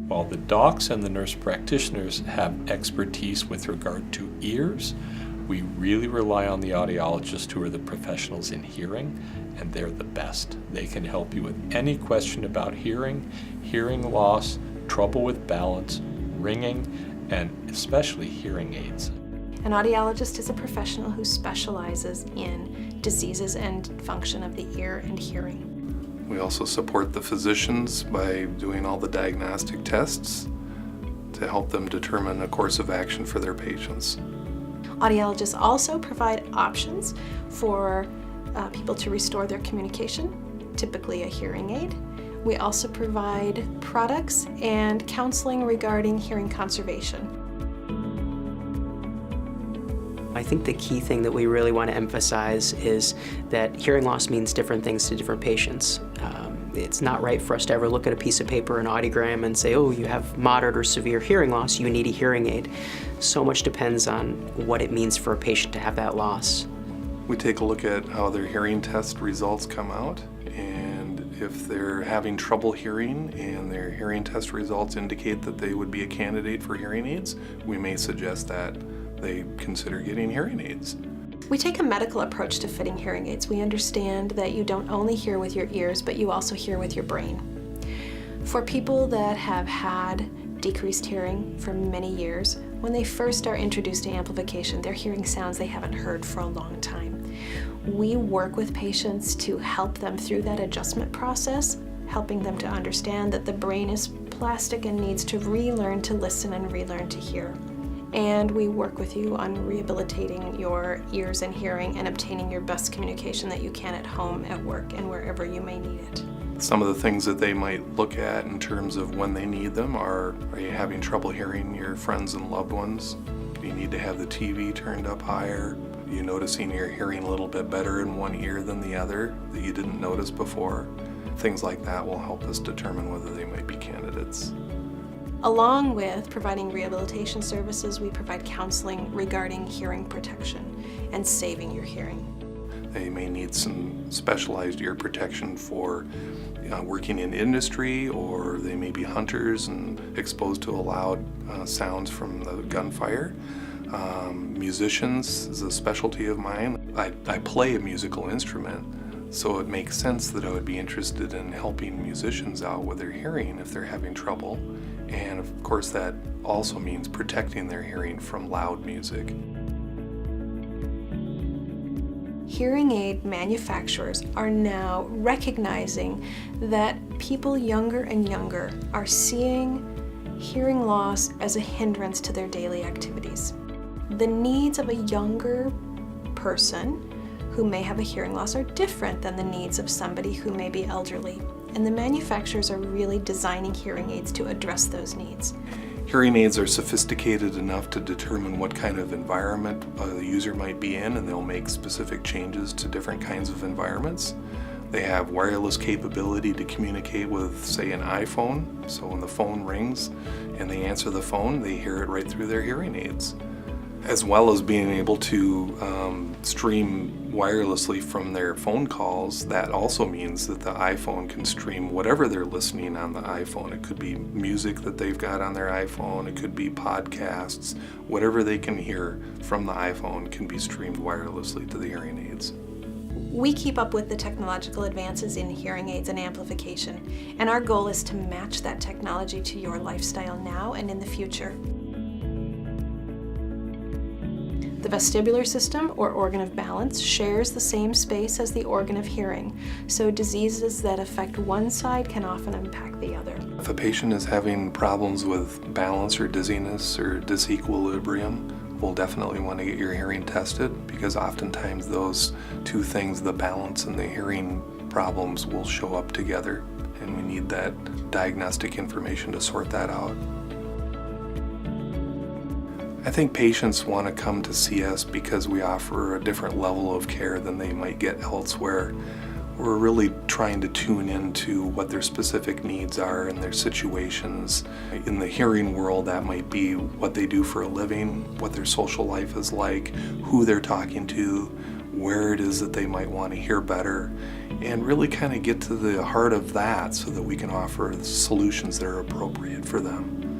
While the docs and the nurse practitioners have expertise with regard to ears, we really rely on the audiologists, who are the professionals in hearing, and they're the best. They can help you with any question about hearing, hearing loss, trouble with balance, ringing, and especially hearing aids. An audiologist is a professional who specializes in diseases and function of the ear and hearing. We also support the physicians by doing all the diagnostic tests to help them determine a course of action for their patients. Audiologists also provide options for people to restore their communication, typically a hearing aid. We also provide products and counseling regarding hearing conservation. I think the key thing that we really want to emphasize is that hearing loss means different things to different patients. It's not right for us to ever look at a piece of paper, an audiogram, and say, oh, you have moderate or severe hearing loss, you need a hearing aid. So much depends on what it means for a patient to have that loss. We take a look at how their hearing test results come out, and if they're having trouble hearing and their hearing test results indicate that they would be a candidate for hearing aids, we may suggest that they consider getting hearing aids. We take a medical approach to fitting hearing aids. We understand that you don't only hear with your ears, but you also hear with your brain. For people that have had decreased hearing for many years, when they first are introduced to amplification, they're hearing sounds they haven't heard for a long time. We work with patients to help them through that adjustment process, helping them to understand that the brain is plastic and needs to relearn to listen and relearn to hear. And we work with you on rehabilitating your ears and hearing and obtaining your best communication that you can at home, at work, and wherever you may need it. Some of the things that they might look at in terms of when they need them are you having trouble hearing your friends and loved ones? Do you need to have the TV turned up higher? Are you noticing you're hearing a little bit better in one ear than the other that you didn't notice before? Things like that will help us determine whether they might be candidates. Along with providing rehabilitation services, we provide counseling regarding hearing protection and saving your hearing. They may need some specialized ear protection for working in industry, or they may be hunters and exposed to loud sounds from the gunfire. Musicians is a specialty of mine. I play a musical instrument, so it makes sense that I would be interested in helping musicians out with their hearing if they're having trouble. And of course that also means protecting their hearing from loud music. Hearing aid manufacturers are now recognizing that people younger and younger are seeing hearing loss as a hindrance to their daily activities. The needs of a younger person who may have a hearing loss are different than the needs of somebody who may be elderly. And the manufacturers are really designing hearing aids to address those needs. Hearing aids are sophisticated enough to determine what kind of environment the user might be in, and they'll make specific changes to different kinds of environments. They have wireless capability to communicate with, say, an iPhone. So when the phone rings and they answer the phone, they hear it right through their hearing aids. As well as being able to stream wirelessly from their phone calls, that also means that the iPhone can stream whatever they're listening on the iPhone. It could be music that they've got on their iPhone, it could be podcasts, whatever they can hear from the iPhone can be streamed wirelessly to the hearing aids. We keep up with the technological advances in hearing aids and amplification, and our goal is to match that technology to your lifestyle now and in the future. The vestibular system, or organ of balance, shares the same space as the organ of hearing, so diseases that affect one side can often impact the other. If a patient is having problems with balance or dizziness or disequilibrium, we'll definitely want to get your hearing tested, because oftentimes those two things, the balance and the hearing problems, will show up together, and we need that diagnostic information to sort that out. I think patients want to come to see us because we offer a different level of care than they might get elsewhere. We're really trying to tune into what their specific needs are and their situations. In the hearing world, that might be what they do for a living, what their social life is like, who they're talking to, where it is that they might want to hear better, and really kind of get to the heart of that so that we can offer solutions that are appropriate for them.